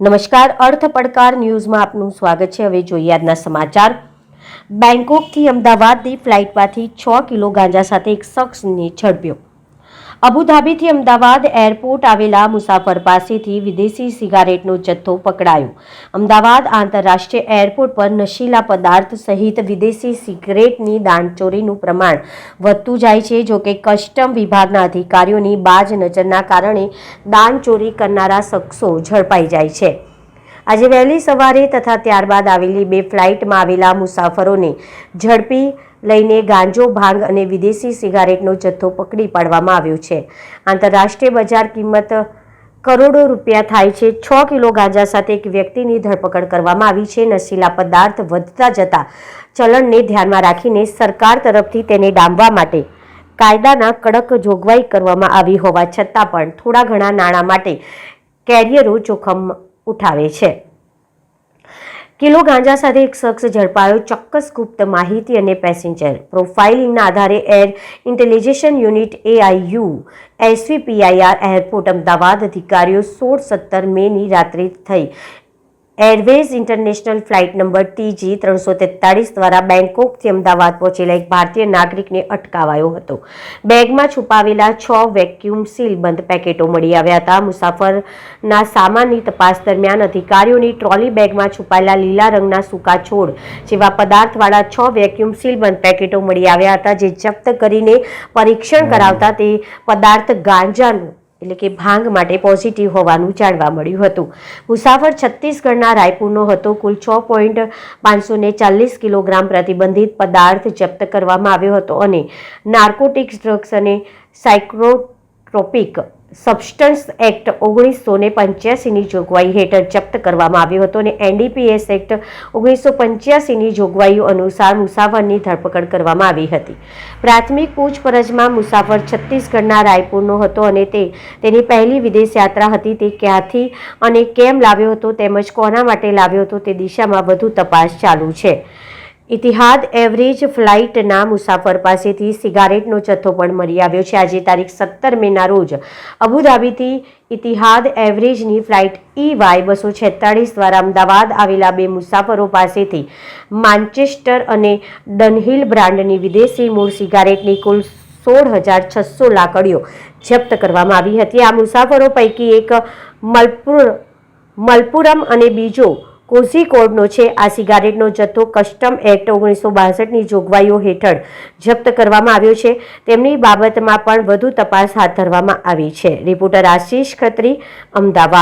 નમસ્કાર, અર્થ પડકાર ન્યૂઝમાં આપનું સ્વાગત છે। હવે જોઈએ આજના સમાચાર। બેંકોકથી અમદાવાદની ફ્લાઇટમાંથી 6 કિલો ગાંજા સાથે એક શખ્સને ઝડપ્યો। અબુધાબીથી અમદાવાદ એરપોર્ટ આવેલા મુસાફર પાસેથી વિદેશી સિગારેટનો જથ્થો પકડાયો। અમદાવાદ આંતરરાષ્ટ્રીય એરપોર્ટ પર નશીલા પદાર્થ સહિત વિદેશી સિગરેટની દાણચોરીનું પ્રમાણ વધતું જાય છે। જો કે કસ્ટમ વિભાગના અધિકારીઓની બાજ નજરના કારણે દાણચોરી કરનારા શખ્સો ઝડપાઈ જાય છે। આજે વહેલી સવારે તથા ત્યારબાદ આવેલી બે ફ્લાઇટમાં આવેલા મુસાફરોને ઝડપી લઈને ગાંજો, ભાંગ અને વિદેશી સિગારેટનો જથ્થો પકડી પાડવામાં આવ્યો છે। આંતરરાષ્ટ્રીય બજાર કિંમત કરોડો રૂપિયા થાય છે। 6 કિલો ગાંજા સાથે એક વ્યક્તિની ધરપકડ કરવામાં આવી છે। નશીલા પદાર્થ વધતા જતા ચલણને ધ્યાનમાં રાખીને સરકાર તરફથી તેને ડામવા માટે કાયદાના કડક જોગવાઈ કરવામાં આવી હોવા છતાં પણ થોડા ઘણા નાણાં માટે કેરિયરો જોખમ ઉઠાવે છે। કિલો ગાંજા સાથે એક શખ્સ ઝડપાયો। ચોક્કસ ગુપ્ત માહિતી અને પેસેન્જર પ્રોફાઇલિંગના આધારે air intelligence unit AIU SVPIR airport Ahmedabad અધિકારીઓ 16-17 મેની રાત્રે થઈ Airways international flight number TG 343 દ્વારા બેંકોકથી અમદાવાદ પહોંચેલા એક ભારતીય નાગરિકને અટકાવાયો હતો। બેગમાં છુપાવેલા 6 વેક્યુમ સીલબંધ પેકેટો મળી આવ્યા હતા। મુસાફરના સામાનની તપાસ દરમિયાન અધિકારીઓની ટ્રોલી બેગમાં છુપાયેલા લીલા રંગના સૂકા છોડ જેવા પદાર્થવાળા 6 વેક્યુમ સીલબંધ પેકેટો મળી આવ્યા હતા, જે જપ્ત કરીને પરીક્ષણ કરાવતા તે પદાર્થ ગાંજાનું એટલે કે ભાંગ માટે પોઝિટિવ હોવાનું જાણવા મળ્યું હતું। મુસાફર છત્તીસગઢના રાયપુરનો હતો। કુલ 6.540 કિલોગ્રામ પ્રતિબંધિત પદાર્થ જપ્ત કરવામાં આવ્યો હતો અને નાર્કોટિક્સ, ડ્રગ્સ અને સાયકોટ્રોપિક સબસ્ટન્સ એક્ટ 1985ની જોગવાઈ હેઠળ જપ્ત કરવામાં આવ્યો હતો અને NDPS એક્ટ 1985ની જોગવાઈઓ અનુસાર મુસાફરની ધરપકડ કરવામાં આવી હતી। પ્રાથમિક પૂછપરછમાં મુસાફર છત્તીસગઢના રાયપુરનો હતો અને તેની પહેલી વિદેશ યાત્રા હતી। તે ક્યાંથી અને કેમ લાવ્યો હતો તેમજ કોના માટે લાવ્યો હતો તે દિશામાં વધુ તપાસ ચાલુ છે। ઇતિહાદ એવરેજ ફ્લાઇટના મુસાફર પાસેથી સિગારેટનો જથ્થો પણ મળી આવ્યો છે। આજે તારીખ 17 મેના રોજ અબુધાબીથી ઇતિહાદ એવરેજની ફ્લાઇટ EY 246 દ્વારા અમદાવાદ આવેલા બે મુસાફરો પાસેથી માન્ચેસ્ટર અને ડનહિલ બ્રાન્ડની વિદેશી મૂળ સિગારેટની કુલ 16,600 લાકડીઓ જપ્ત કરવામાં આવી હતી। આ મુસાફરો પૈકી એક મલપુરમ અને બીજો કોઝિકોડનો છે। આ સિગારેટનો જથ્થો કસ્ટમ એક્ટ 1962ની જોગવાઈઓ હેઠળ જપ્ત કરવામાં આવ્યો છે। તેમની બાબતમાં પણ વધુ તપાસ હાથ ધરવામાં આવી છે। રિપોર્ટર આશીષ ખત્રી, અમદાવાદ।